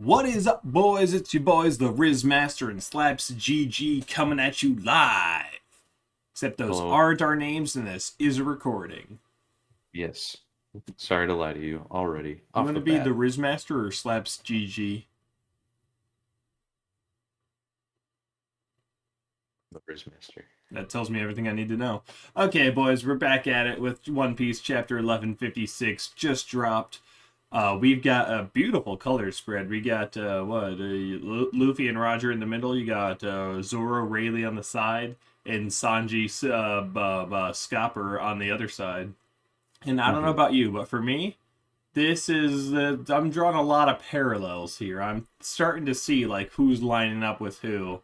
What is up, boys? It's your boys, the Riz Master and Slaps GG, coming at you live. Except those Hello. aren't our names, and this is a recording. Yes. Sorry to lie to you already. You Off want the to be the bat. Riz Master or Slaps GG? The Master. That tells me everything I need to know. Okay, boys, we're back at it with One Piece Chapter 1156, just dropped. We've got a beautiful color spread. We got Luffy and Roger in the middle. You got Zoro, Rayleigh on the side, and Sanji, Scopper on the other side. And I don't know Mm-hmm. about you, but for me, this is I'm drawing a lot of parallels here. I'm starting to see like who's lining up with who.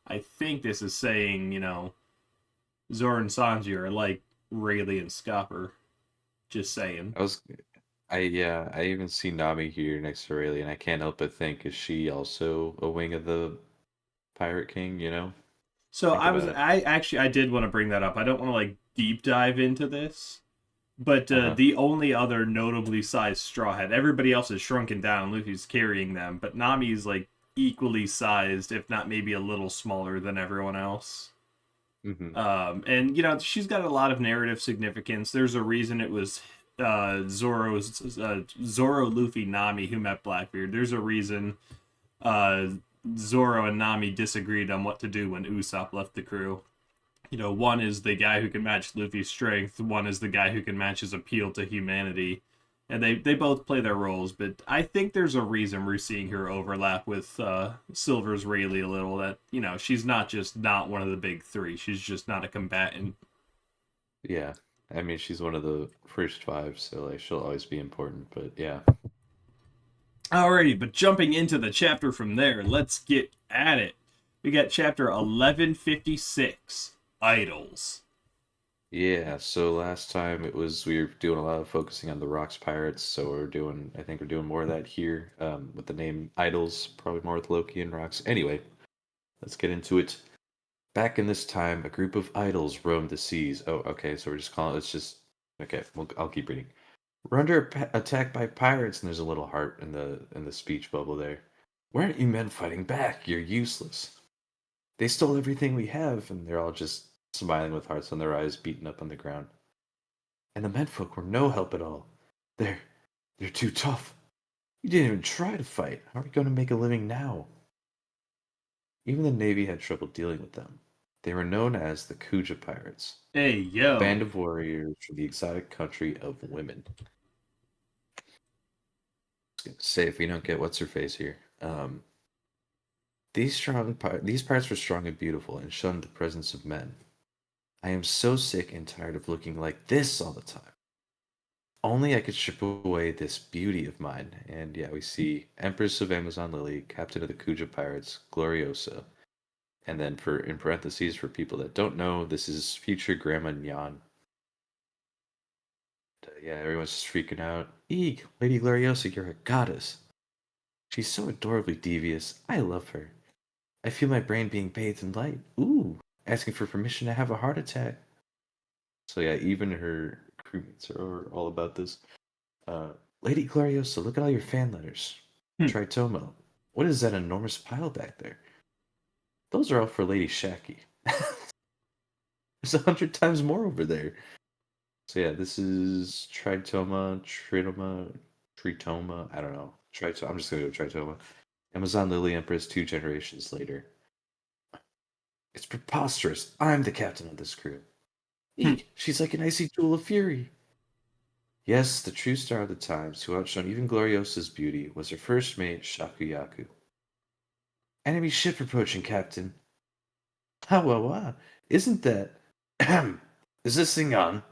I think this is saying, Zoro and Sanji are like Rayleigh and Scopper. Just saying. I was I even see Nami here next to Rayleigh, and I can't help but think, is she also a wing of the Pirate King, So Think I was about it. I actually I did want to bring that up. I don't want to like deep dive into this, but Uh-huh. the only other notably sized straw hat, everybody else is shrunken down. Luffy's carrying them, but Nami's like equally sized, if not maybe a little smaller than everyone else. Mm-hmm. And she's got a lot of narrative significance. There's a reason it was Zoro, Luffy, Nami who met Blackbeard. There's a reason uh, Zoro and Nami disagreed on what to do when Usopp left the crew. One is the guy who can match Luffy's strength. One is the guy who can match his appeal to humanity. And they both play their roles, but I think there's a reason we're seeing her overlap with Silver's Rayleigh a little. That she's not just not one of the big three. She's just not a combatant. Yeah. I mean, she's one of the first five, so like she'll always be important, but yeah. Alrighty, but jumping into the chapter from there, let's get at it. We got chapter 1156, Idols. Yeah, so last time we were doing a lot of focusing on the Rocks Pirates, so I think we're doing more of that here, with the name Idols, probably more with Loki and Rocks. Anyway, let's get into it. Back in this time, a group of idols roamed the seas. Oh, okay, so we're just calling let's just okay, I'll keep reading. We're under attack by pirates, and there's a little heart in the speech bubble there. Why aren't you men fighting back? You're useless. They stole everything we have, and they're all just smiling with hearts on their eyes, beaten up on the ground. And the menfolk were no help at all. They're they're too tough. You didn't even try to fight. How are we going to make a living now? Even the Navy had trouble dealing with them. They were known as the Kuja Pirates, Hey, a band yo. of warriors from the exotic country of women. Say if we don't get what's her face here. These pirates were strong and beautiful and shunned the presence of men. I am so sick and tired of looking like this all the time. Only I could strip away this beauty of mine. And yeah, we see Empress of Amazon Lily, Captain of the Kuja Pirates, Gloriosa. And then for in parentheses for people that don't know, this is future Grandma Nyan. Yeah, everyone's just freaking out. Eek, Lady Gloriosa, you're a goddess. She's so adorably devious. I love her. I feel my brain being bathed in light. Ooh, asking for permission to have a heart attack. So yeah, even her crewmates are all about this. Uh, Lady Gloriosa, look at all your fan letters. Hmm. Tritomo, what is that enormous pile back there? Those are all for Lady Shacky. There's 100 times more over there. So yeah, this is Tritoma. I don't know. I'm just gonna go Tritoma. Amazon Lily Empress 2 generations later. It's preposterous. I'm the captain of this crew. Hmm. Eek, she's like an icy jewel of fury. Yes, the true star of the times, who outshone even Gloriosa's beauty, was her first mate, Shakuyaku. Enemy ship approaching, Captain. Wow. Isn't that... Is this thing on?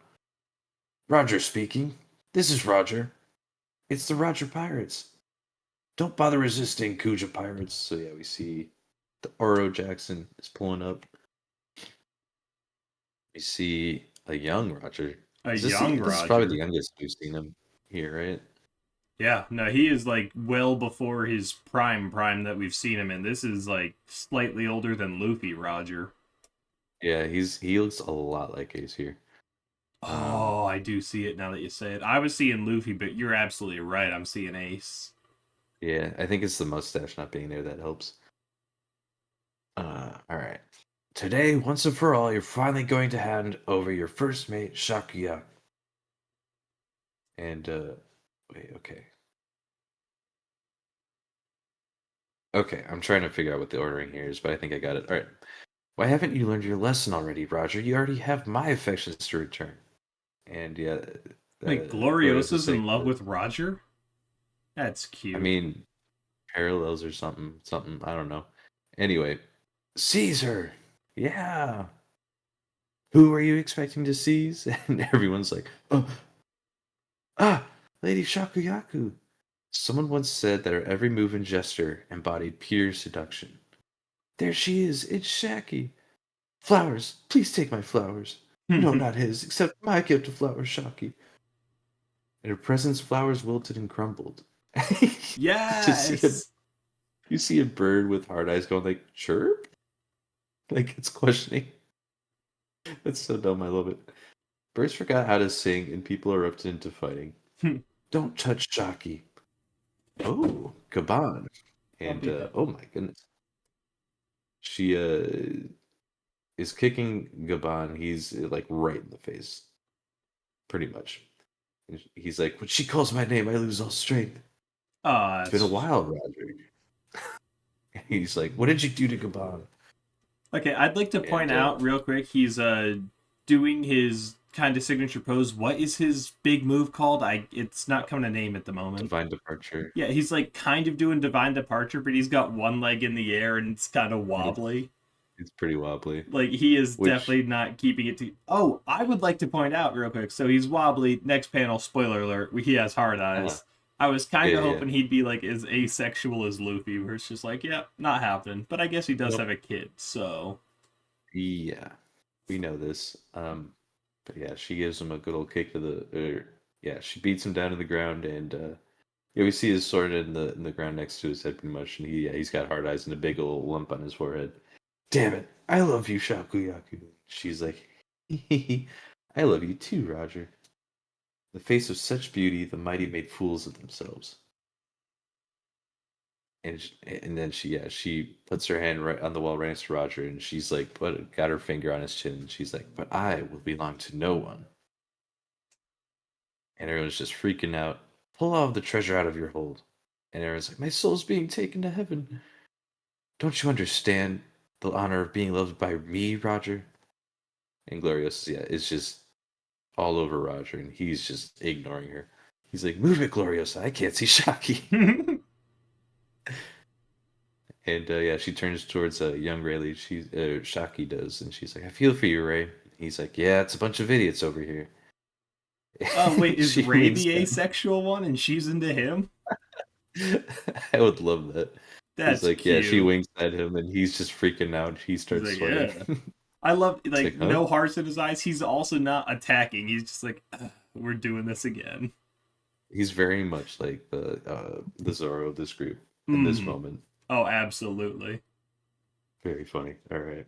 Roger speaking. This is Roger. It's the Roger Pirates. Don't bother resisting, Kuja Pirates. So yeah, we see the Oro Jackson is pulling up. We see a young Roger. A Is this young this is probably the Roger. youngest we've seen him here, right? Yeah, no, he is like well before his prime that we've seen him in. This is like slightly older than Luffy Roger. Yeah, he looks a lot like Ace here. Um, Oh, I do see it now that you say it. I was seeing Luffy, but you're absolutely right. I'm seeing Ace. Yeah, I think it's the mustache not being there that helps. All right. Today, once and for all, you're finally going to hand over your first mate, Shakuya. And wait, okay. Okay, I'm trying to figure out what the ordering here is, but I think I got it. All right. Why haven't you learned your lesson already, Roger? You already have my affections to return. And yeah, Wait, Gloriosa Gloriosa's saying, in love with Roger? That's I cute. mean, parallels or something, something, I don't know. Anyway, Caesar! Yeah! Who are you expecting to seize? And everyone's like, oh, ah, Lady Shakuyaku. Someone once said that her every move and gesture embodied pure seduction. There she is, it's Shaki. Flowers, please take my flowers. No, not his, except my gift of flowers, Shaki. In her presence, flowers wilted and crumbled. you just see a Yes. you see a bird with hard eyes going like chirp, like it's questioning. That's so dumb. I love it. Birds forgot how to sing, and people erupted into fighting. Don't touch Shaki. Oh, Kaban. And Puppy dog. oh my goodness, she is kicking Gaban. He's like right in the face, pretty much. And he's like, when she calls my name, I lose all strength. Oh, It's been a that's while, Roger. He's like, what did you do to Gaban? okay. I'd like to point And out real quick. He's doing his kind of signature pose. What is his big move called? It's not coming to name at the moment. divine departure. Yeah, he's like kind of doing divine departure, but he's got one leg in the air and it's kind of It's wobbly. it's pretty wobbly. Like he is Which definitely not keeping it to. Oh, I would like to point out real quick. So he's wobbly. Next panel, spoiler alert. He has hard uh, eyes. I was kind yeah, of yeah. hoping he'd be like as asexual as Luffy, where it's just like, yeah, not happening. But I guess he does Nope. have a kid, so. Yeah. We know this. But yeah, she gives him a good old kick to yeah, she beats him down to the ground, and yeah, we see his sword in the ground next to his head, pretty much, and he's got hard eyes and a big old lump on his forehead. Damn it! I love you, Shakuyaku. She's like, I love you too, Roger. The face of such beauty, the mighty made fools of themselves. And then she puts her hand right on the wall right next to Roger, and she's like, got her finger on his chin, and she's like, but I will belong to no one. And everyone's just freaking out. Pull all of the treasure out of your hold. And everyone's like, my soul's being taken to heaven. Don't you understand the honor of being loved by me, Roger? And Glorious, yeah, is just all over Roger, and he's just ignoring her. He's like, move it, Gloriosa. I can't see Shaki. And yeah, she turns towards young Rayleigh. Shaki does, and she's like, I feel for you, Ray. He's like, yeah, it's a bunch of idiots over here. Oh wait, is She Ray winks the at him. asexual one and she's into him? I would love that. He's That's like, yeah, she cute. winks at him, and he's just freaking out. He He's starts like, sweating. yeah. I love It's like like, huh? no hearts in his eyes. He's also not attacking. He's just like, we're doing this again. He's very much like the Zoro of this group in this Mm. moment. Oh, absolutely. Very funny. All right.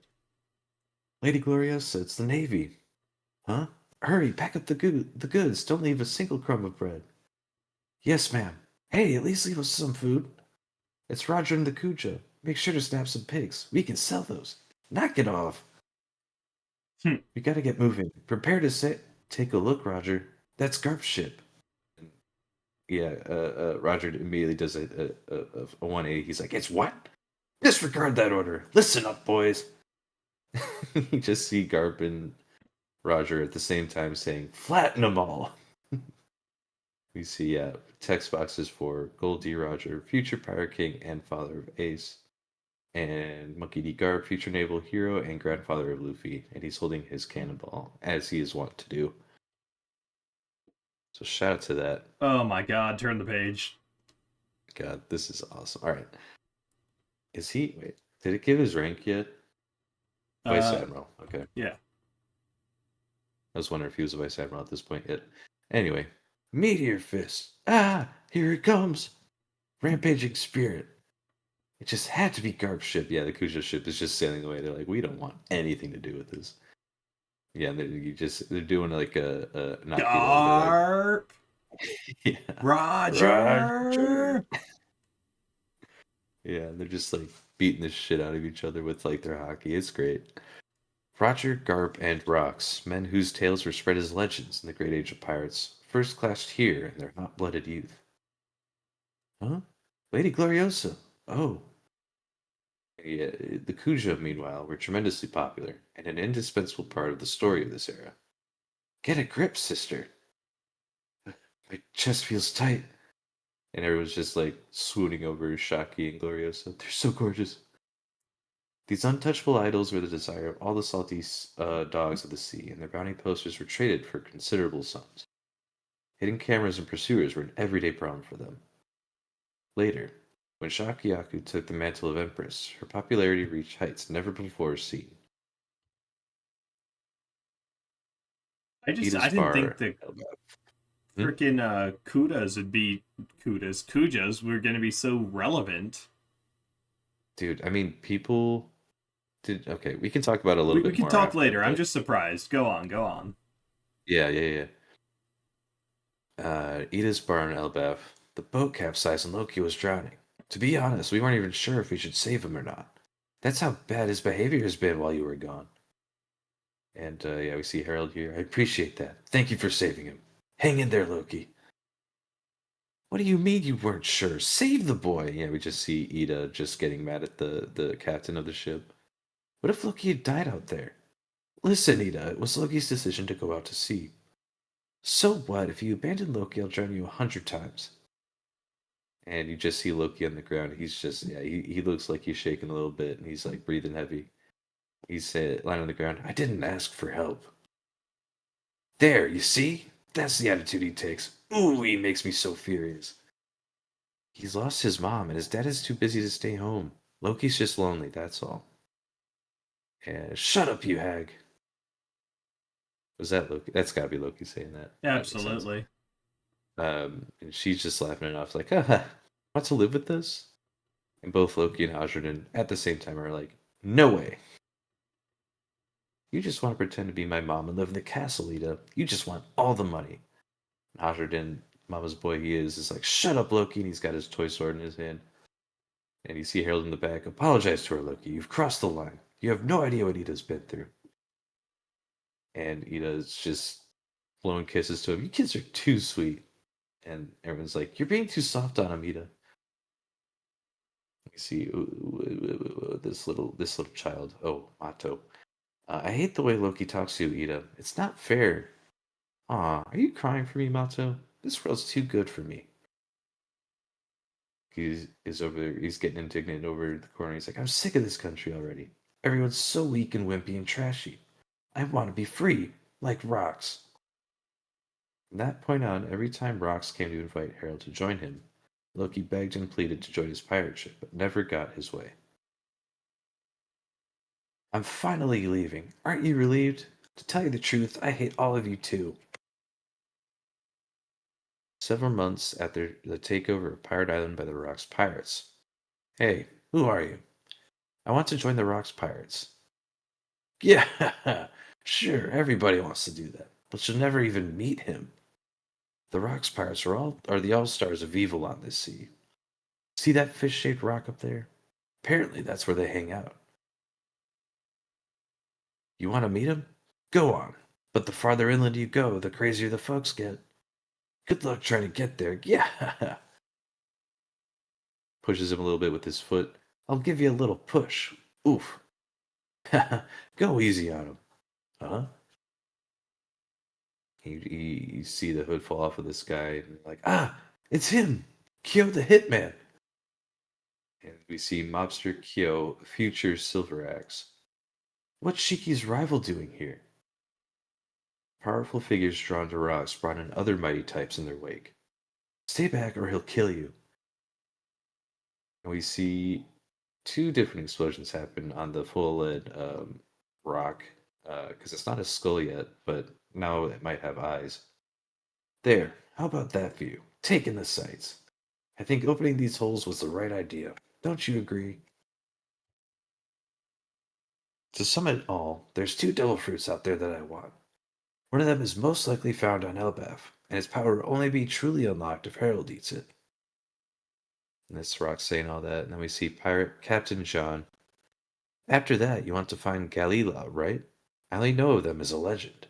Lady Gloriosa, it's the Navy. Huh? Hurry, pack up the goods. Don't leave a single crumb of bread. Yes, ma'am. Hey, at least leave us some food. It's Roger and the Cujo. Make sure to snap some pigs. We can sell those. Knock it off. Hmm. We gotta get moving. Prepare to sit. Take a look, Roger. That's Garp's ship. Yeah, Roger immediately does a 180. He's like, it's what? Disregard that order. Listen up, boys. You just see Garp and Roger at the same time saying, flatten them all. We see text boxes for Gold D. Roger, future Pirate King and father of Ace, and Monkey D. Garp, future naval hero and grandfather of Luffy, and he's holding his cannonball, as he is wont to do. So shout out to that. Oh my god, turn the page. God, this is awesome. All right. Is he, wait, did it give his rank yet? Vice Uh, Admiral. Okay. yeah. I was wondering if he was a Vice Admiral at this point yet. Anyway, Meteor Fist. Ah, here it comes. Rampaging Spirit. It just had to be Garp's ship. Yeah, the Cujo ship is just sailing away. They're like, we don't want anything to do with this. Yeah, they're doing like a not Kilo. They're like, Garp! yeah, Roger. Roger! Yeah, they're just like beating the shit out of each other with like their hockey. It's great. Roger, Garp, and Rox, men whose tales were spread as legends in the great age of pirates, first clashed here in their hot-blooded youth. Huh? Lady Gloriosa. Oh. Yeah, the Cujo, meanwhile, were tremendously popular and an indispensable part of the story of this era. Get a grip, sister. My chest feels tight. And everyone's just like swooning over Shaki and Gloriosa. They're so gorgeous. These untouchable idols were the desire of all the salty dogs of the sea, and their bounty posters were traded for considerable sums. Hidden cameras and pursuers were an everyday problem for them. Later, when Shakiyaku took the mantle of Empress, her popularity reached heights never before seen. I Ida's didn't think bar. the Hmm? freaking kudas would be kujas were gonna be so relevant. Dude, I mean, people did. Okay, we can talk about it a little We bit can more talk after, later. I'm but just surprised. Go on, go on. yeah, yeah, yeah. Ida's bar in Elbaf. The boat capsized and Loki was drowning. To be honest, we weren't even sure if we should save him or not. That's how bad his behavior has been while you were gone. And yeah, we see Harold here. I appreciate that. Thank you for saving him. Hang in there, Loki. What do you mean you weren't sure? Save the boy. Yeah, we just see Ida just getting mad at the captain of the ship. What if Loki had died out there? Listen, Ida, it was Loki's decision to go out to sea. So what? If you abandon Loki, I'll join you 100 times. And you just see Loki on the ground. He's just, yeah, he looks like he's shaking a little bit and he's like breathing heavy. He's lying on the ground. I didn't ask for help. There, you see? That's the attitude he takes. Ooh, he makes me so furious. He's lost his mom, and his dad is too busy to stay home. Loki's just lonely, that's all. And shut up, you hag. Was that Loki? That's gotta be Loki saying that. That makes sense. Absolutely. And she's just laughing it off, like, haha, want to live with this? And both Loki and Hadrian at the same time are like, no way. You just want to pretend to be my mom and live in the castle, Ida. You just want all the money. Hadrian, mama's boy he is like, shut up, Loki. And he's got his toy sword in his hand. And you see Harold in the back. Apologize to her, Loki. You've crossed the line. You have no idea what Ida's been through. And Ida's just blowing kisses to him. You kids are too sweet. And everyone's like, you're being too soft on him, Ida. You see this little child. Oh, Mato. I hate the way Loki talks to you, Ida. It's not fair. Aw, are you crying for me, Mato? This world's too good for me. He's over there. He's getting indignant over the corner. He's like, I'm sick of this country already. Everyone's so weak and wimpy and trashy. I want to be free, like Rox. From that point on, every time Rox came to invite Harold to join him, Loki begged and pleaded to join his pirate ship, but never got his way. I'm finally leaving. Aren't you relieved? To tell you the truth, I hate all of you too. Several months after the takeover of Pirate Island by the Rox pirates. Hey, who are you? I want to join the Rocks Pirates. Yeah, sure, everybody wants to do that, but you'll never even meet him. The Rocks Pirates are the all-stars of evil on this sea. See that fish-shaped rock up there? Apparently that's where they hang out. You want to meet him? Go on. But the farther inland you go, the crazier the folks get. Good luck trying to get there. Yeah. Pushes him a little bit with his foot. I'll give you a little push. Oof. Go easy on him. Huh? You see the hood fall off of this guy, and you're like, ah, it's him, Kyo the Hitman. And we see mobster Kyo, future Silver Axe. What's Shiki's rival doing here? Powerful figures drawn to rocks brought in other mighty types in their wake. Stay back or he'll kill you. And we see two different explosions happen on the full lead rock, because it's not a skull yet, but now it might have eyes. There, how about that view? Take in the sights. I think opening these holes was the right idea. Don't you agree? To sum it all, there's two devil fruits out there that I want. One of them is most likely found on Elbaf, and its power will only be truly unlocked if Harold eats it. This rock saying all that, and then we see Pirate Captain John. After that, you want to find Galila, right? I only know of them as a legend.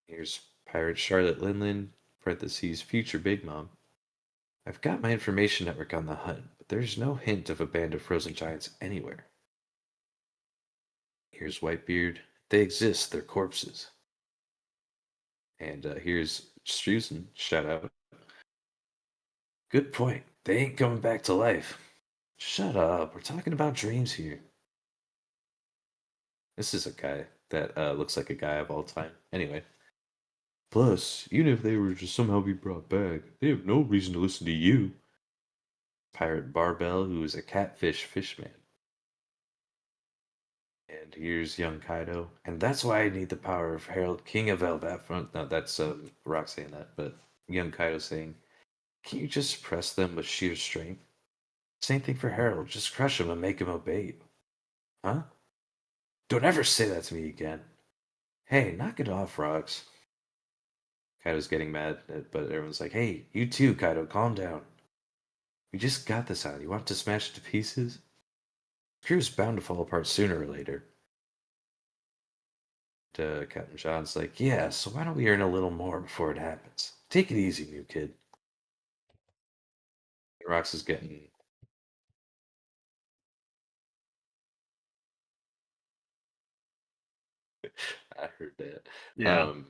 Here's Pirate Charlotte Linlin, parentheses, future Big Mom. I've got my information network on the hunt, but there's no hint of a band of frozen giants anywhere. Here's Whitebeard. They exist, they're corpses. And here's Struzen, shout out. Good point. They ain't coming back to life. Shut up, we're talking about dreams here. This is a guy that looks like a guy of all time. Anyway. Plus, even if they were to somehow be brought back, they have no reason to listen to you. Pirate Barbell, who is a catfish fishman. And here's young Kaido. And that's why I need the power of Herald, King of Elbaf. No, that's Rock saying that, but young Kaido saying, can you just press them with sheer strength? Same thing for Herald. Just crush him and make him obey you. Huh? Don't ever say that to me again. Hey, knock it off, Rocks. Kaido's getting mad, but everyone's like, hey, you too, Kaido, calm down. We just got this out. You want to smash it to pieces? Crew's bound to fall apart sooner or later. Captain John's like, yeah, so why don't we earn a little more before it happens? Take it easy, new kid. Rox is getting. I heard that. Yeah. Um,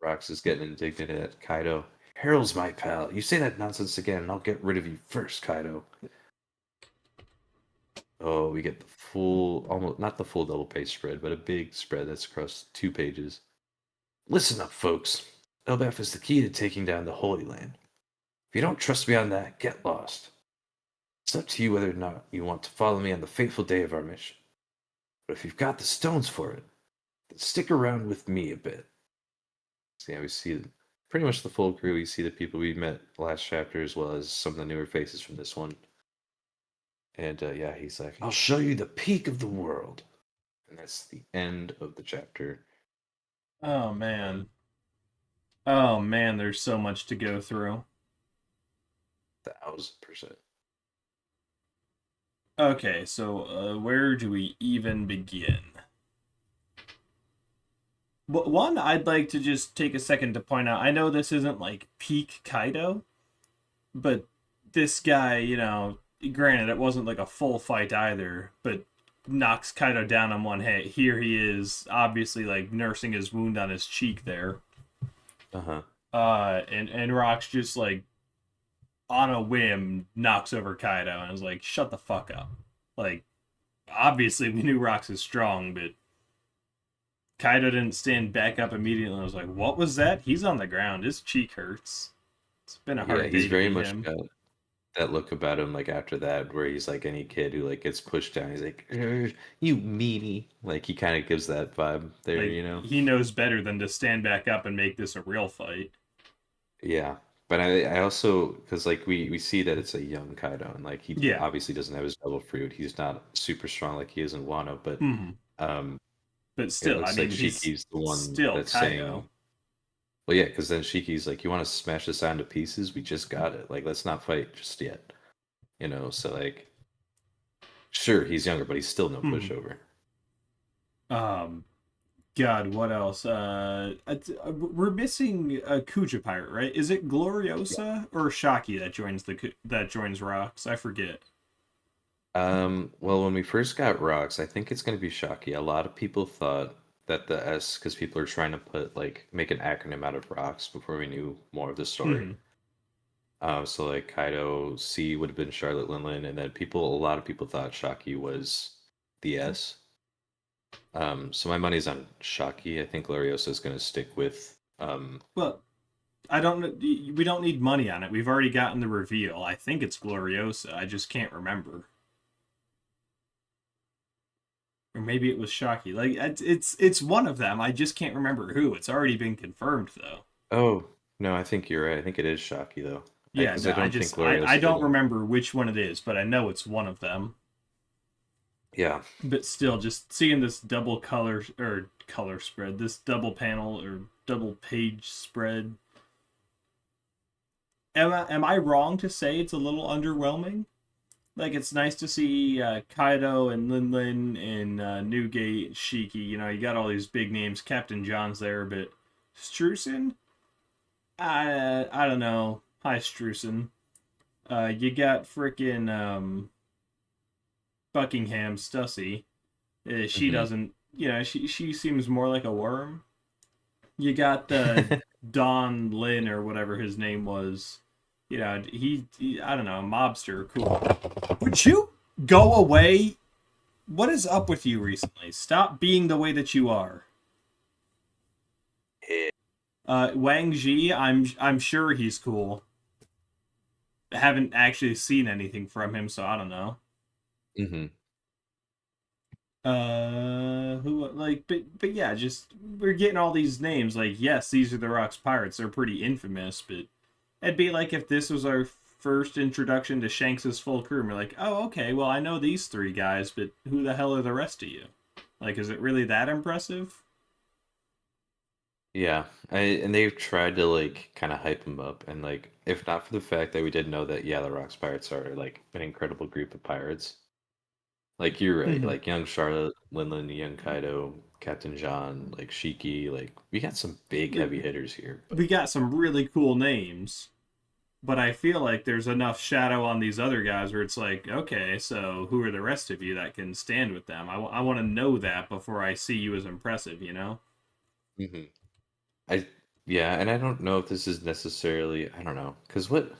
Rox is getting indignant at Kaido. Harold's my pal. You say that nonsense again, and I'll get rid of you first, Kaido. Oh, we get the full, almost not the full double page spread, but a big spread that's across 2 pages. Listen up, folks. Elbaf is the key to taking down the Holy Land. If you don't trust me on that, get lost. It's up to you whether or not you want to follow me on the fateful day of our mission. But if you've got the stones for it, then stick around with me a bit. So yeah, we see pretty much the full crew. We see the people we met last chapter as well as some of the newer faces from this one. And yeah, he's like, I'll show you the peak of the world. And that's the end of the chapter. Oh Uh, man. Oh man, there's so much to go through. 1000%. Okay, so where do we even begin? One, I'd like to just take a second to point out. I know this isn't like peak Kaido, but this guy, granted, it wasn't like a full fight either, but knocks Kaido down on one hit. Here he is, obviously like nursing his wound on his cheek there. Uh huh. And Rock's just like on a whim knocks over Kaido and is like, "Shut the fuck up!" Like, obviously we knew Rox is strong, but Kaido didn't stand back up immediately. I was like, "What was that?" He's on the ground. His cheek hurts. It's been a Yeah, hard he's day to very be much him. got that look about him, like after that, where he's like any kid who like gets pushed down. He's like, "You meanie!" Like he kind of gives that vibe there, Like you know? he knows better than to stand back up and make this a real fight. Yeah, but I also because like we see that it's a young Kaido, and like he Yeah. obviously doesn't have his double fruit. He's not super strong like he is in Wano, but Mm-hmm. um, But it still, I looks like mean, he's Shiki's the one still that's Kaido. saying, well, yeah, because then Shiki's like, "You want to smash this down to pieces? We just got it. Like, let's not fight just yet." You know, so like, sure, he's younger, but he's still no Mm-hmm. pushover. Um, God, what else? We're missing a Kuja pirate, right? Is it Gloriosa or Shaki that joins Rocks? I forget. Well, when we first got rocks, I think it's going to be Shocky. A lot of people thought that the S, because people are trying to put like make an acronym out of rocks before we knew more of the story. Mm-hmm. So like Kaido C would have been Charlotte Linlin, and then a lot of people thought Shocky was the S. So my money's on Shocky. I think Gloriosa is going to stick with. Well, I don't know. We don't need money on it. We've already gotten the reveal. I think it's Gloriosa. I just can't remember. Or maybe it was Shaki. Like it's one of them. I just can't remember who. It's already been confirmed though. Oh no, I think you're right. I think it is Shocky though, Yeah, because I no, I don't think just I Gloriosa don't didn't. remember which one it is, but I know it's one of them. Yeah, But still, just seeing this double color spread, this double panel or double page spread, Am I wrong to say it's a little underwhelming? Like it's nice to see Kaido and Lin Lin and Newgate, Shiki. You know, you got all these big names. Captain John's there, but Strusen, I don't know. Hi Strusen. You got frickin' Buckingham Stussy. She Hmm. doesn't. You know, she seems more like a worm. You got Don Lin or whatever his name was. You know, he I don't know, mobster, cool. Would you go away? What is up with you recently? Stop being the way that you are. Yeah. Wang Ji, I'm sure he's cool. I haven't actually seen anything from him, so I don't know. Hmm. Who like, but yeah, just we're getting all these names. Like, yes, these are the Rocks Pirates. They're pretty infamous, but it'd be like if this was our first introduction to Shanks's full crew, and we're like, oh, okay, well, I know these three guys, but who the hell are the rest of you? Like, is it really that impressive? Yeah, and they've tried to like kind of hype him up, and like if not for the fact that we did know that yeah, the Rocks Pirates are like an incredible group of pirates. Like you're right, Mm-hmm. like young Charlotte, Linlin, young Kaido, Captain John, like Shiki, like we got some big Like, heavy hitters here. But we got some really cool names, but I feel like there's enough shadow on these other guys where it's like, okay, so who are the rest of you that can stand with them? I want to know that before I see you as impressive, you know? hmm I yeah, and I don't know if this is necessarily I don't know because what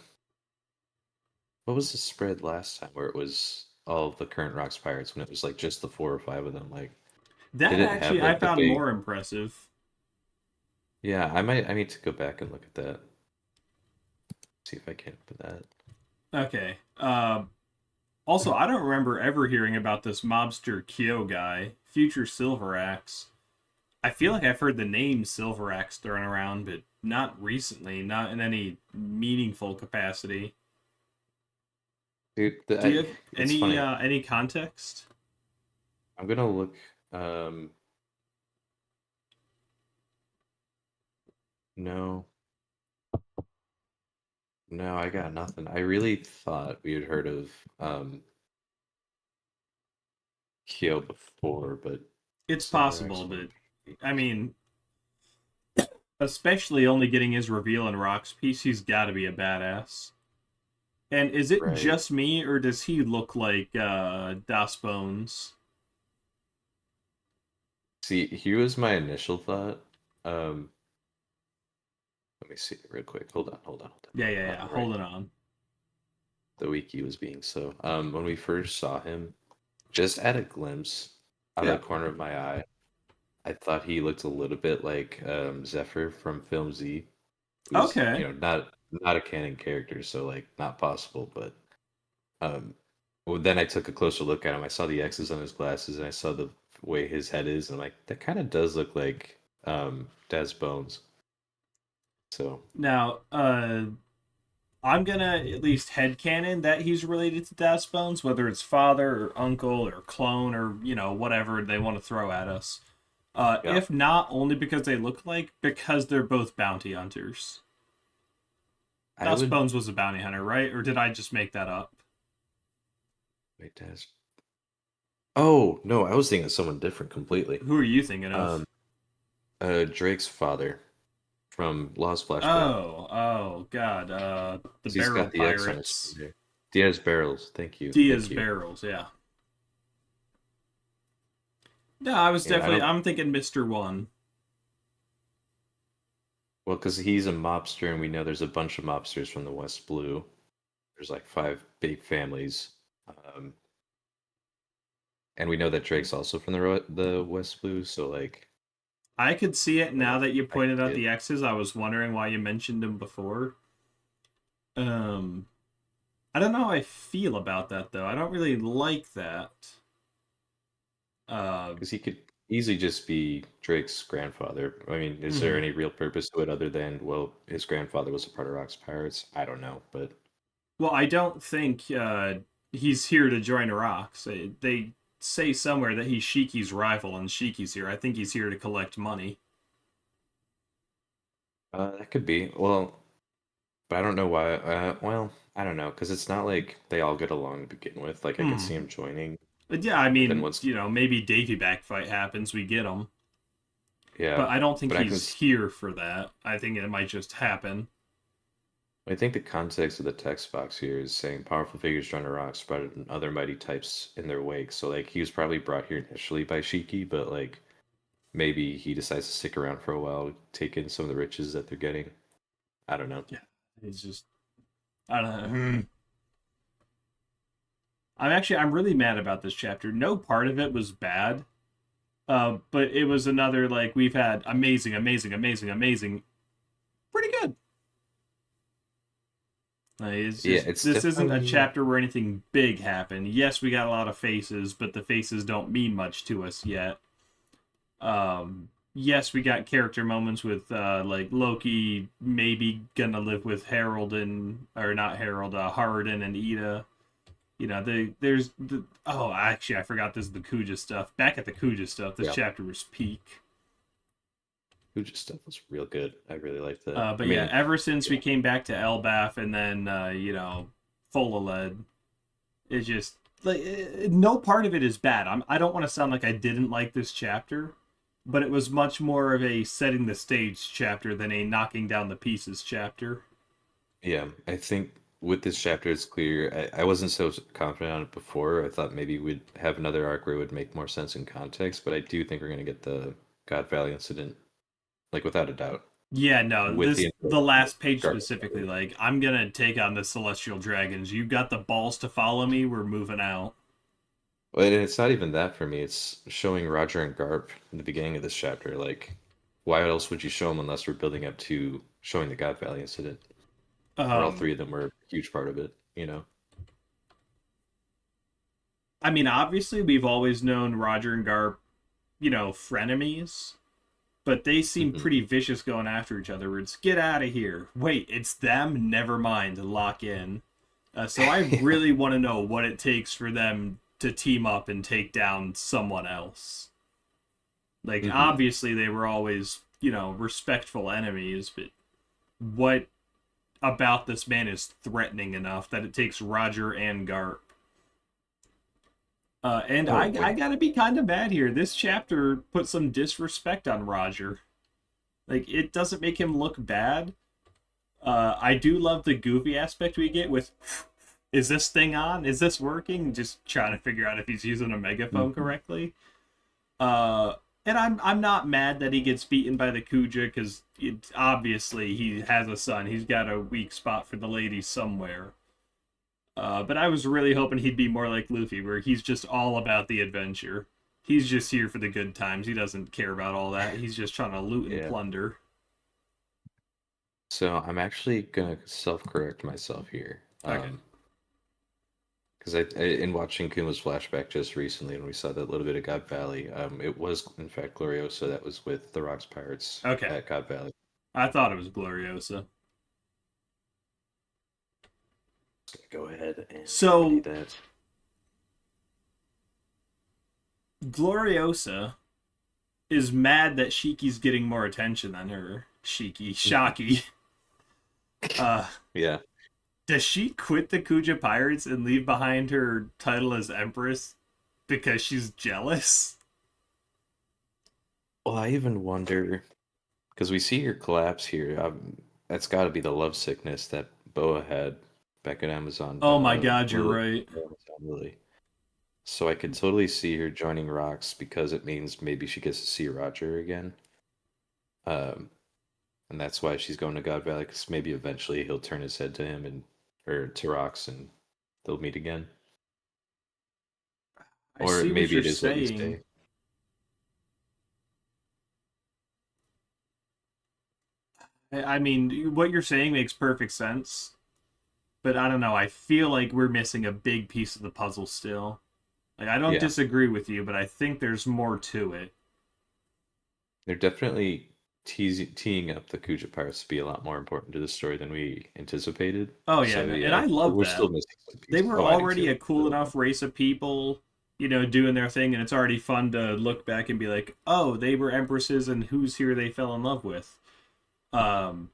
was the spread last time where it was all of the current Rocks Pirates when it was like just the four or five of them? Like, did That it actually have I like the found big? more impressive. Yeah, I need to go back and look at that. See if I can put that. Okay. Also, I don't remember ever hearing about this mobster Kyo guy, Future Silver Axe. I feel like I've heard the name Silver Axe thrown around, but not recently, not in any meaningful capacity. Dude, Do you have it's funny. any context? I'm gonna look. Um, no, no, I got nothing. I really thought we had heard of Kyo before, but It's Silverax possible, one. but I mean, especially only getting his reveal in Rock's piece, he's got to be a badass. And is it Right. just me, or does he look like Das Bones? See, here was my initial thought. Um, let me see real quick. Hold Yeah, yeah, on. yeah. Right Hold it now, on. the wiki was being so. When we first saw him, just at a glimpse out of Yeah. the corner of my eye, I thought he looked a little bit like Zephyr from Film Z, who's Okay. not a canon character, so like not possible. But um, well, then I took a closer look at him. I saw the X's on his glasses, and I saw the way his head is, and I'm like, that kind of does look like Dad's Bones. So Now, I'm gonna at least headcanon that he's related to Das Bones, whether it's father or uncle or clone or whatever they want to throw at us. yeah, If not, only because they look like, because they're both bounty hunters. I Das would Bones was a bounty hunter, right? Or did I just make that up? wait, Dad's. Oh no, I was thinking of someone different completely. Who are you thinking Um, of? Drake's father from Lost Flashback. Oh, God. The 'Cause he's Barrel got the X on his Pirates. shoulder. Diaz Barrels. Diaz thank you. Barrels, yeah. No, I was Yeah, I definitely. don't. I'm thinking Mr. One. Well, because he's a mobster, and we know there's a bunch of mobsters from the West Blue. There's like five big families, um, and we know that Drake's also from the West Blue. So like, I could see it I don't now know. that you I can pointed see out it. the X's. I was wondering why you mentioned them before. Um, I don't know how I feel about that though. I don't really like that. Uh, Because he could easily just be Drake's grandfather. I mean, is there mhm. any real purpose to it other than, well, his grandfather was a part of Rock's Pirates? I don't know, but Well, I don't think he's here to join Rocks. They say somewhere that he's Shiki's rival, and Shiki's here. I think he's here to collect money. that could be. Well, But I don't know why. Well, I don't know because it's not like they all get along to begin with. Like I could Hmm. see him joining, But yeah, I but then mean, once, maybe Davy back fight happens, we get him. yeah. But I don't think But I can. he's here for that. I think it might just happen. I think the context of the text box here is saying powerful figures join the rock sprouted and other mighty types in their wake. So like he was probably brought here initially by Shiki, but like maybe he decides to stick around for a while, take in some of the riches that they're getting. I don't know. Yeah, it's just I don't know. I'm really mad about this chapter. No part of it was bad. But it was another like we've had amazing, amazing, amazing, amazing, pretty good. Like, it's Yeah, just it's this isn't a definitely chapter where anything big happened. Yes, we got a lot of faces, but the faces don't mean much to us yet. Yes, we got character moments with like Loki maybe gonna live with Harold and or not Harold, Harden and Ida. There's the oh actually I forgot this is the Kuja stuff. Back at the Kuja stuff, this yeah. chapter was peak. Fuji stuff was real good. I really liked that. I But yeah, mean, ever since we yeah. came back to Elbaf and then Fololed, it just like no part of it is bad. I don't want to sound like I didn't like this chapter, but it was much more of a setting the stage chapter than a knocking down the pieces chapter. Yeah, I think with this chapter, it's clear. I wasn't so confident on it before. I thought maybe we'd have another arc where it would make more sense in context, but I do think we're going to get the God Valley incident, like without a doubt, Yeah, no, with this the the introduction of last page Garden specifically. Valley. Like, I'm gonna take on the celestial dragons. You got the balls to follow me. We're moving out. Well, and it's not even that for me. It's showing Roger and Garp in the beginning of this chapter. Like, why else would you show them unless we're building up to showing the God Valley incident, where all three Um, of them were a huge part of it, you know? I mean, obviously, we've always known Roger and Garp, frenemies, but they seem Hmm. pretty vicious going after each other. Where it's get out of here. Wait, it's them. Never mind. Lock in. So I Yeah. really want to know what it takes for them to team up and take down someone else. Like Hmm. obviously they were always respectful enemies, but what about this man is threatening enough that it takes Roger and Garp? And Oh, I gotta be kind of mad here. This chapter put some disrespect on Roger. Like it doesn't make him look bad. I do love the goofy aspect we get with is this thing on? Is this working? Just trying to figure out if he's using a megaphone hmm. correctly. Uh, and I'm not mad that he gets beaten by the Kuja because obviously he has a son. He's got a weak spot for the ladies somewhere. But I was really hoping he'd be more like Luffy, where he's just all about the adventure. He's just here for the good times. He doesn't care about all that. He's just trying to loot and Yeah. plunder. So I'm actually gonna self-correct myself here. Okay. Because in watching Kuma's flashback just recently, when we saw that little bit of God Valley, it was in fact Gloriosa that was with the Rocks Pirates Okay. at God Valley. I thought it was Gloriosa. Go ahead and remedy So that. Gloriosa is mad that Shiki's getting more attention than her. Shaki. Uh, Yeah. does she quit the Kuja Pirates and leave behind her title as Empress because she's jealous? Well, I even wonder because we see her collapse here. That's got to be the love sickness that Boa had back at Amazon. Oh my god, you're Lily, right. Amazon Lily. So I could totally see her joining Rocks because it means maybe she gets to see Roger again. Um, and that's why she's going to God Valley because maybe eventually he'll turn his head to him and or to Rocks and they'll meet again. I Or see what maybe you're it is what you saying. say. I mean, what you're saying makes perfect sense, but I don't know. I feel like we're missing a big piece of the puzzle still. Like, I don't Yeah, disagree with you, but I think there's more to it. they're definitely teeing up the Kuja Pirates to be a lot more important to the story than we anticipated. Oh, yeah, So no, and yeah, I love we're still that. missing some They pieces. were Oh, I do already too. a cool enough race of people, doing their thing, and it's already fun to look back and be like, oh, they were empresses, and who's here they fell in love with. Um,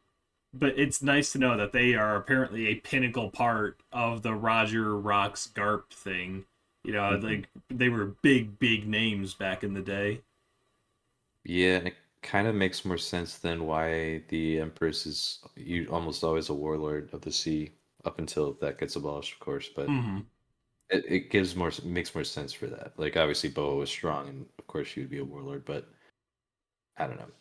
but it's nice to know that they are apparently a pinnacle part of the Roger Rocks Garp thing. You know, Hmm. like they were big, big names back in the day. Yeah, and it kind of makes more sense than why the Empress is you almost always a warlord of the sea up until that gets abolished, of course. But Hmm. it gives more makes more sense for that. Like obviously Boa was strong, and of course she would be a warlord. But I don't know.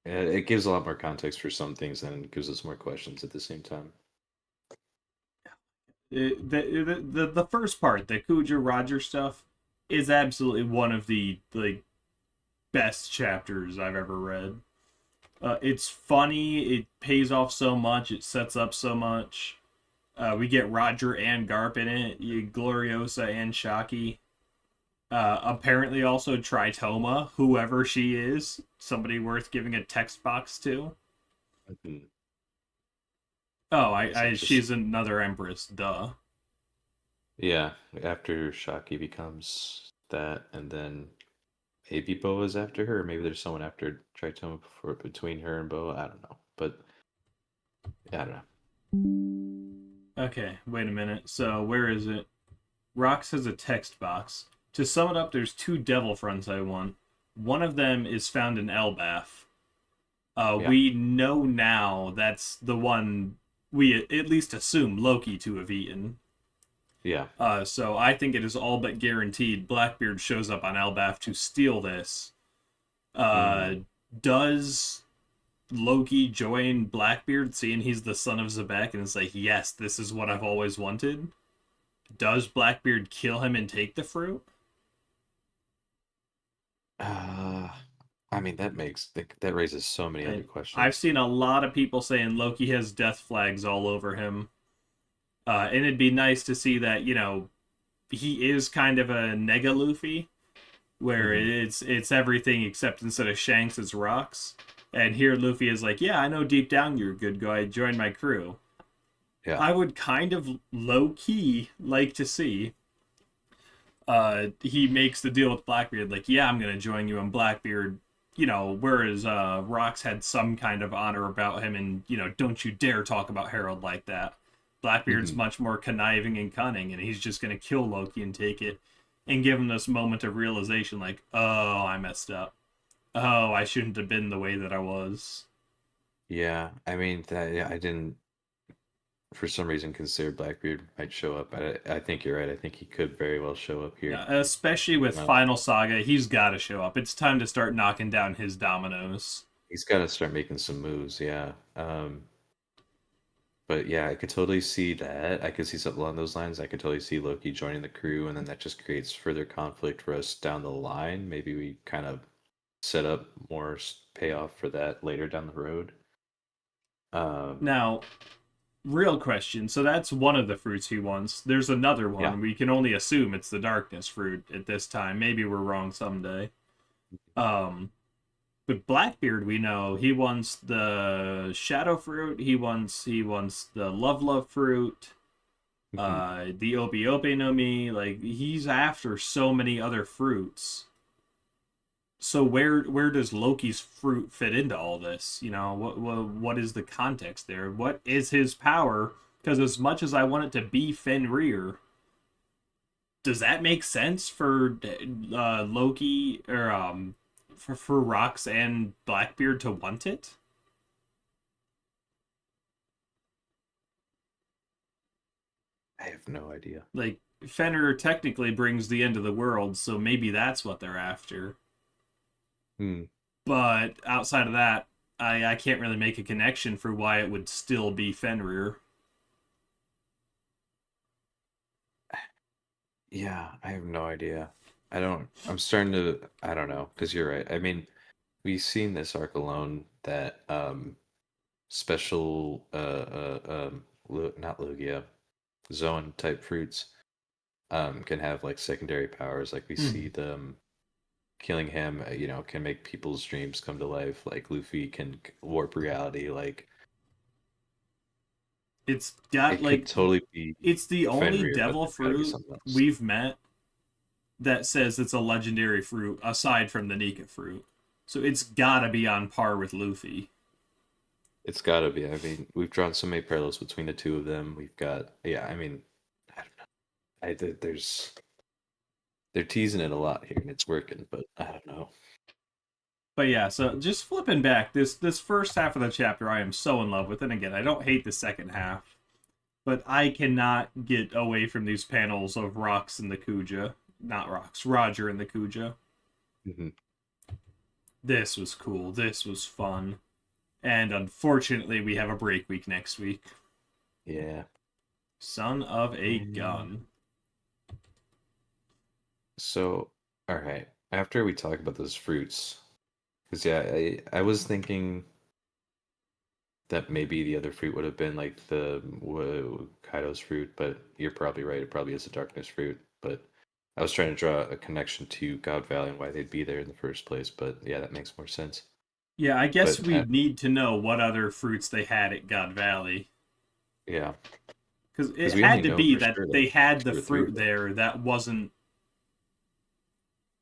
It gives a lot more context for some things, and gives us more questions at the same time. The first part, the Cujo Roger stuff, is absolutely one of the like best chapters I've ever read. It's funny. It pays off so much. It sets up so much. We get Roger and Garp in it. You Gloriosa and Shocky. Apparently also Tritoma, whoever she is, somebody worth giving a text box to. Mhm. Oh, That's she's interesting. another Empress. Duh. Yeah, after Shaki becomes that, and then maybe Boa's after her, or maybe there's someone after Tritoma before between her and Boa. I don't know, but yeah, I don't know. Okay, wait a minute. So where is it? Rox has a text box. To sum it up, there's two devil fronts I want. One of them is found in Elbath. Yeah, We know now that's the one we at least assume Loki to have eaten. yeah. So I think it is all but guaranteed Blackbeard shows up on Elbath to steal this. Uh, Mm. does Loki join Blackbeard, seeing he's the son of Zebek, and is like, yes, this is what I've always wanted? Does Blackbeard kill him and take the fruit? Uh, I mean that raises so many other I've questions. seen a lot of people saying Loki has death flags all over him. And it'd be nice to see that, he is kind of a nega Luffy, where Hmm. it's everything except instead of Shanks, it's rocks. And here Luffy is like, yeah, I know deep down you're a good guy. Join my crew. Yeah. I would kind of low key like to see he makes the deal with Blackbeard, like, yeah, I'm gonna join you, and Blackbeard, whereas Rox had some kind of honor about him, and don't you dare talk about Harold like that. Blackbeard's Hmm. much more conniving and cunning, and he's just gonna kill Loki and take it, and give him this moment of realization, like, oh, I messed up. Oh, I shouldn't have been the way that I was. Yeah. I mean that. Yeah, I didn't for some reason consider Blackbeard might show up. I think you're right. I think he could very well show up Yeah, here. especially with Um, Final Saga, he's got to show up. It's time to start knocking down his dominoes. he's got to start making some moves. Yeah. But yeah, I could totally see that. I could see something along those lines. I could totally see Loki joining the crew, and then that just creates further conflict for us down the line. Maybe we kind of set up more payoff for that later down the road. Um, Now, real question. So that's one of the fruits he wants. There's another yeah. one. We can only assume it's the darkness fruit at this time. Maybe we're wrong someday. Um, but Blackbeard, we know he wants the shadow fruit. He wants the love fruit. Mhm. The Ope Ope no Mi. Like he's after so many other fruits. So where does Loki's fruit fit into all this? What is the context there? What is his power? Because as much as I want it to be Fenrir, does that make sense for Loki or for Rox and Blackbeard to want it? I have no idea. Like Fenrir technically brings the end of the world, so maybe that's what they're after. Hmm. But outside of that, I can't really make a connection for why it would still be Fenrir. Yeah, I have no idea. I don't. I'm starting to. I don't know because you're right. I mean, we've seen this arc alone that special not Lugia zone type fruits can have like secondary powers. Like we see Hmm. them killing him, can make people's dreams come to life. Like Luffy can warp reality. Like It's got it could like totally be it's the only Fenrir, but devil it's got to be fruit something else. we've met that says it's a legendary fruit aside from the Nika fruit. So it's gotta be on par with Luffy. It's gotta be. I mean, we've drawn so many parallels between the two of them. We've got, yeah. I mean, I don't know. There's they're teasing it a lot here, and it's working. But I don't know. But yeah, so just flipping back, this first half of the chapter I am so in love with, and again, I don't hate the second half, but I cannot get away from these panels of Rox and the Kuja. Not Rox, Roger and the Kuja. Hmm. This was cool. This was fun. And unfortunately, we have a break week next week. Yeah. Son of a And gun. so, all right. After we talk about those fruits, because yeah, I was thinking that maybe the other fruit would have been like the Kaido's fruit, but you're probably right. It probably is a darkness fruit. But I was trying to draw a connection to God Valley and why they'd be there in the first place. But yeah, that makes more sense. Yeah, I guess But we'd need to know what other fruits they had at God Valley. yeah, Because it because we only had to know be for that sure they like had the two or three of fruit them. there that wasn't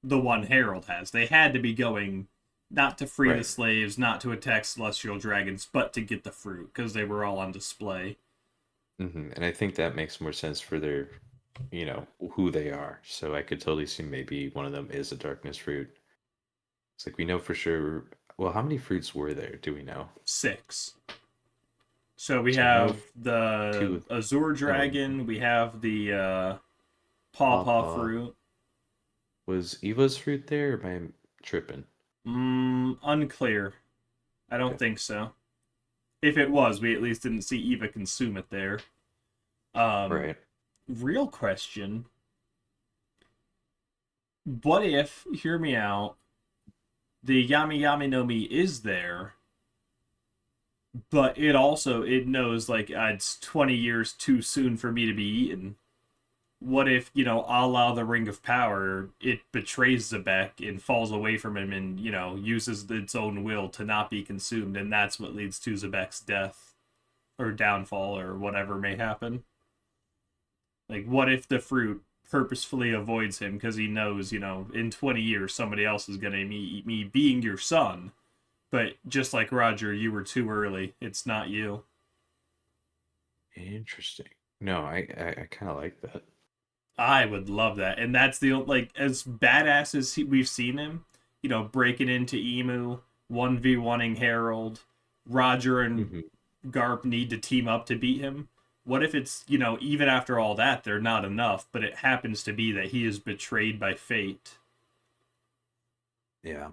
the one Harold has. They had to be going not to free the Right. slaves, not to attack celestial dragons, but to get the fruit because they were all on display. And I think that makes more sense for their, who they are. So I could totally see maybe one of them is a darkness fruit. It's like we know for sure. Well, how many fruits were there? Do we know? Six. So we So we know have the two of Azure them. Dragon, we have the Pawpaw Pawpaw. fruit. Was Eva's fruit there, or am I tripping? Unclear. I don't Okay. think so. If it was, we at least didn't see Eva consume it there. Um, Right. Real question: what if, hear me out, the Yami Yami no Mi is there, but it knows like it's 20 years too soon for me to be eaten. What if, a la the Ring of Power, it betrays Zebek and falls away from him and, uses its own will to not be consumed, and that's what leads to Zebek's death or downfall or whatever may happen? Like, what if the fruit purposefully avoids him because he knows, in 20 years somebody else is going to eat me being your son? But just like Roger, you were too early. It's not you. Interesting. No, I kind of like that. I would love that. And that's the like as badass as we've seen him, breaking into Emu, 1v1ing Harold, Roger and Hmm. Garp need to team up to beat him. What if it's, even after all that, they're not enough, but it happens to be that he is betrayed by fate? Yeah.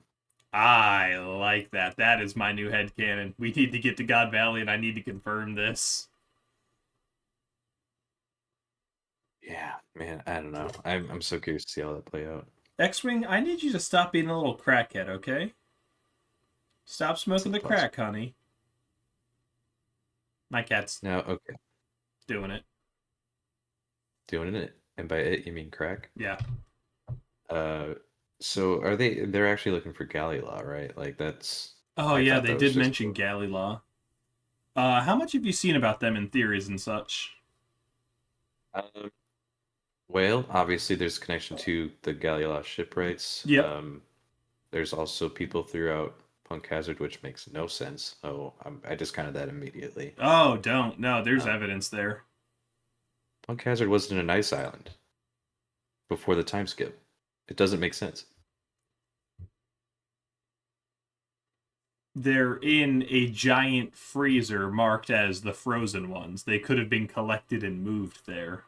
I like that. That is my new headcanon. We need to get to God Valley and I need to confirm this. Yeah, man. I don't know. I'm so curious to see how that play out. X Wing, I need you to stop being a little crackhead, okay? Stop It's smoking the impossible. crack, honey. My cat's Now, okay, doing it. doing it, and by it you mean crack. Yeah. Uh, so are they? They're actually looking for Galileo, right? Like that's. Oh I yeah, thought they that was did just. mention Galila. How much have you seen about them in theories and such? Um, well, obviously there's a connection to the Galileo shipwrights. Yep. There's also people throughout Punk Hazard, which makes no sense. Oh, I discounted that immediately. Oh, don't. No, there's Um, evidence there. Punk Hazard wasn't an ice island before the time skip. It doesn't make sense. They're in a giant freezer marked as the frozen ones. They could have been collected and moved there.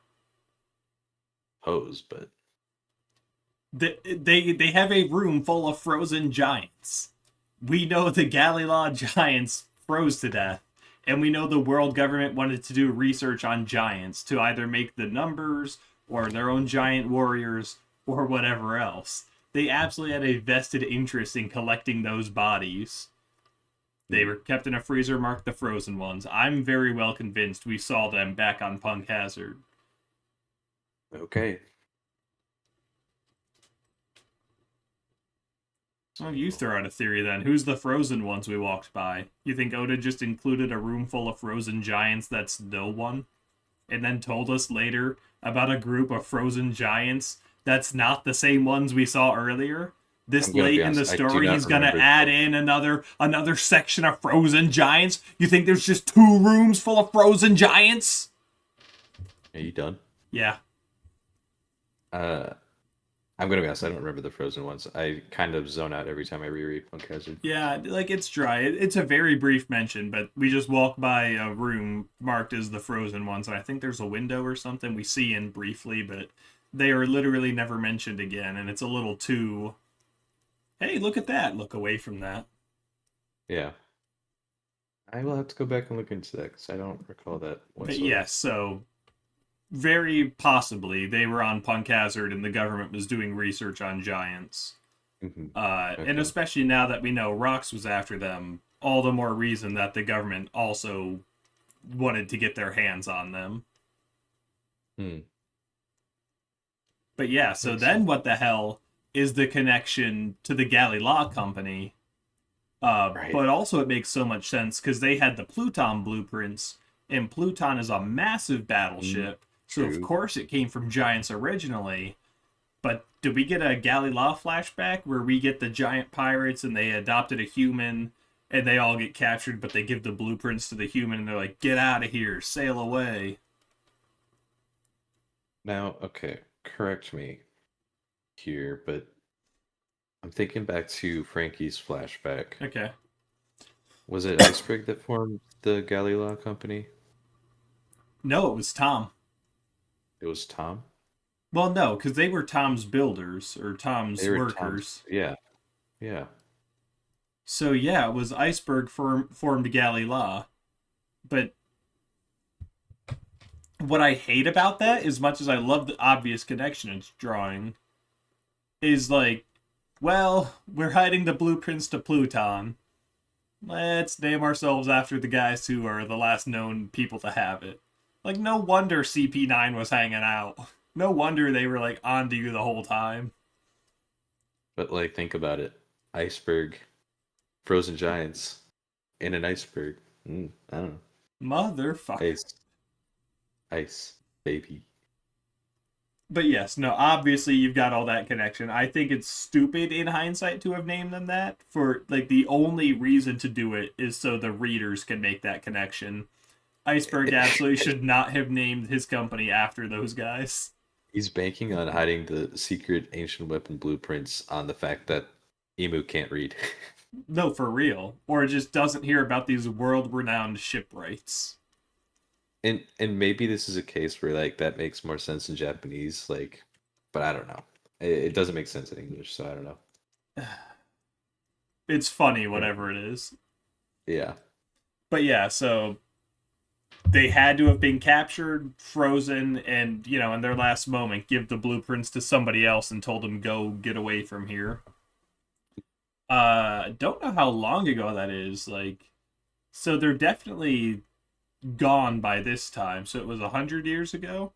Pose, but They have a room full of frozen giants. We know the Galila giants froze to death, and we know the world government wanted to do research on giants to either make the numbers or their own giant warriors or whatever else. They absolutely had a vested interest in collecting those bodies. They hmm, were kept in a freezer marked the frozen ones. I'm very well convinced we saw them back on Punk Hazard. okay. Well, you So throw out a theory then. Who's the frozen ones we walked by? You think Oda just included a room full of frozen giants that's no one? And then told us later about a group of frozen giants that's not the same ones we saw earlier? this I'm gonna late be in the honest. I do story not he's gonna remember add that. in another section of frozen giants? You think there's just 2 rooms full of frozen giants? Are you done? Yeah. Uh, I'm gonna be honest. I don't remember the Frozen ones. I kind of zone out every time I reread Punk Hazard. Yeah, like it's dry. It's a very brief mention, but we just walk by a room marked as the frozen ones, and I think there's a window or something we see in briefly, but they are literally never mentioned again, and it's a little too. Hey, look at that! Look away from that. Yeah, I will have to go back and look into that because I don't recall that But whatsoever. yes, so very possibly they were on Punk Hazard, and the government was doing research on giants. And Okay. especially now that we know Rox was after them, all the more reason that the government also wanted to get their hands on them. Hmm. But yeah, so Makes sense. then what the hell is the connection to the Law Company? Right. But also it makes so much sense because they had the Pluton blueprints, and Pluton is a massive Mm, battleship. So of true. course it came from giants originally. But did we get a Law flashback where we get the giant pirates and they adopted a human and they all get captured, but they give the blueprints to the human and they're like, "Get out of here, sail away." Now, okay, correct me here, but I'm thinking back to Frankie's flashback. Okay. Was it Iceberg that formed the Galileo Company? No, it was Tom. It was Tom. Well, no, because they were Tom's builders or They Tom's were Tom's. workers. Yeah, yeah. So yeah, it was Iceberg formed Law. But what I hate about that, as much as I love the obvious connection it's drawing, is like, well, we're hiding the blueprints to Pluton. Let's name ourselves after the guys who are the last known people to have it. Like, no wonder CP9 was hanging out. No wonder they were like onto you the whole time. But like, think about it. Iceberg, frozen giants in an iceberg. I don't know. Motherfucker. Ice, ice, baby. But yes, no, obviously you've got all that connection. I think it's stupid in hindsight to have named them that. For like the only reason to do it is so the readers can make that connection. Iceberg absolutely should not have named his company after those guys. He's banking on hiding the secret ancient weapon blueprints on the fact that Emu can't read. No, for real. Or just doesn't hear about these world renowned shipwrights. And maybe this is a case where like that makes more sense in Japanese, like, but I don't know. It doesn't make sense in English, so I don't know. It's funny, I don't whatever it is. Yeah. But yeah, so they had to have been captured, frozen, and, in their last moment, give the blueprints to somebody else and told them, go get away from here. Don't know how long ago that is. Like, so they're definitely gone by this time. So it was 100 years ago.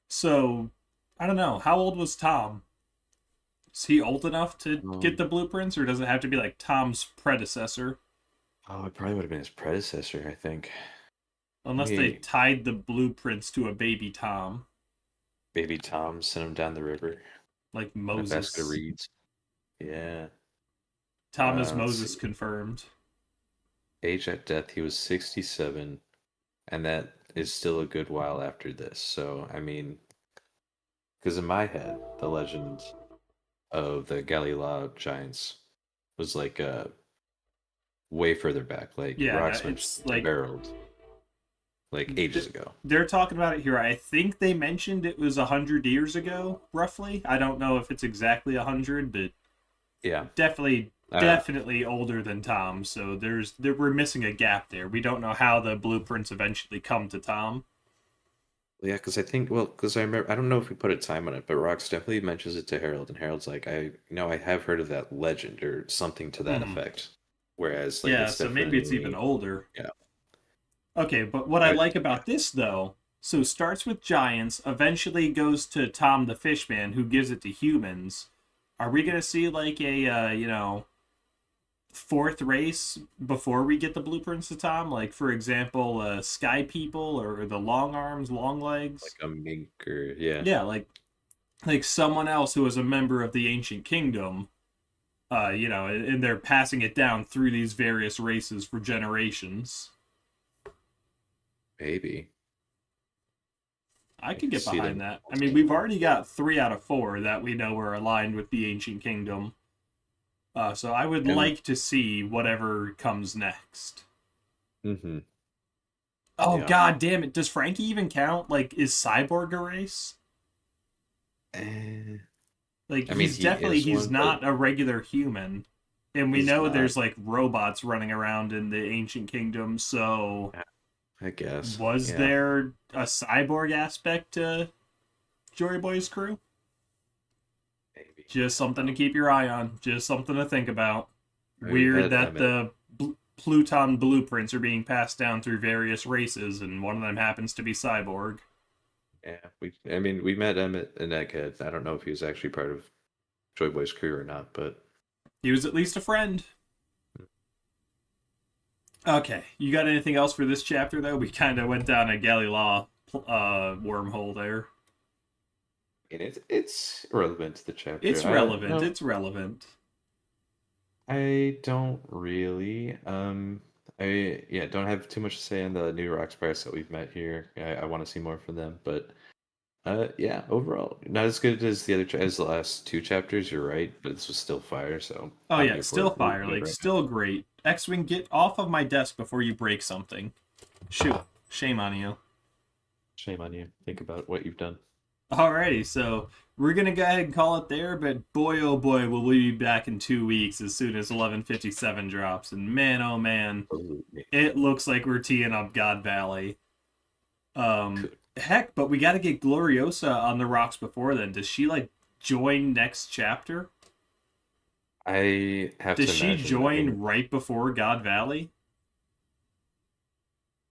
So I don't know. How old was Tom? Is he old enough to get Um, the blueprints, or does it have to be like Tom's predecessor? oh, it probably would have been his predecessor, I think. Unless they Hey, tied the blueprints to a baby Tom, baby Tom sent him down the river like in a basket of Moses. reeds. Yeah. Tom is Let's Moses see. confirmed. Age at death, he was 67, and that is still a good while after this. So, I mean, because in my head, the legend of the Galileo giants was like way further back. Like Yeah, no, Rox it's mentioned to like Harold like ages ago. they're talking about it here. I think they mentioned it was 100 years ago, roughly. I don't know if it's exactly 100, but Yeah, definitely, I don't know. definitely older than Tom. So we're missing a gap there. We don't know how the blueprints eventually come to Tom. Yeah, because I think well, because I remember I don't know if we put a time on it, but Rox definitely mentions it to Harold, and Harold's like, I have heard of that legend or something to that Hmm. effect. Whereas like Yeah, it's so maybe it's even definitely older. yeah, Okay, but what I I, like yeah. about this though, so starts with giants, eventually goes to Tom the Fishman, who gives it to humans. Are we gonna see like a fourth race before we get the blueprints to Tom? Like for example, Sky People or the Long Arms, Long Legs. Like a mink or yeah. Yeah, like like someone else who was a member of the ancient kingdom, and they're passing it down through these various races for generations. Maybe. I I could could get see them. behind that. I mean, we've already got 3 out of 4 that we know are aligned with the ancient kingdom. So I would And like to see whatever comes next. mm-hmm. Oh Yeah. god damn it! Does Frankie even count? Like, is Cyborg a race? Eh, Like, I mean, he's definitely is he's one, but not a regular human, and we he's know not. there's like robots running around in the ancient kingdom. So Yeah, I guess. was Yeah. there a cyborg aspect to Joy Boy's crew? Maybe. Just I don't something to know. keep your eye on. Just something to think about. I mean, Weird I that mean, the Pluton blueprints are being passed down through various races, and one of them happens to be Cyborg. yeah. I mean, we met Emmett and Egghead. I don't know if he was actually part of Joy Boy's crew or not, but He was at least a friend. Okay, you got anything else for this chapter, though? We kind of went down a Galley-Law wormhole there. it's relevant to the chapter. It's relevant. It's relevant. I don't really. I yeah, don't have too much to say on the new Rock Sparks that we've met here. I want to see more from them, but yeah, overall, not as good as as the last 2 chapters. You're right, but this was still fire, so Oh I'm yeah, here it's for still it. We're fire. good Like, right now. still great. X-Wing, get off of my desk before you break something. Shoot. Shame on you. Shame on you. Think about what you've done. Alrighty, so we're gonna go ahead and call it there, but boy oh boy will we be back in 2 weeks as soon as 1157 drops. And man oh man, Absolutely. it looks like we're teeing up God Valley. Could Heck, but we gotta get Gloriosa on the rocks before then. Does she like join next chapter? I have Does to she imagine. I mean, join right before God Valley?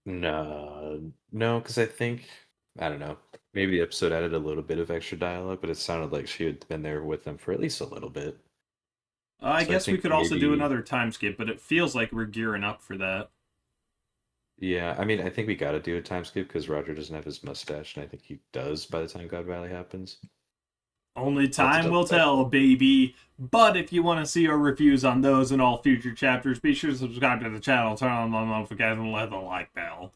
no, no, because I don't know. Maybe the episode added a little bit of extra dialogue, but it sounded like she had been there with them for at least a little bit. I So I guess we think could also do maybe, another time skip, but it feels like we're gearing up for that. yeah. I mean, I think we got to do a time skip because Roger doesn't have his mustache, and I think he does by the time God Valley happens. Only I'll have to time double will check tell, though. baby. But if you want to see our reviews on those and all future chapters, be sure to subscribe to the channel, turn on the notifications, and let the like bell.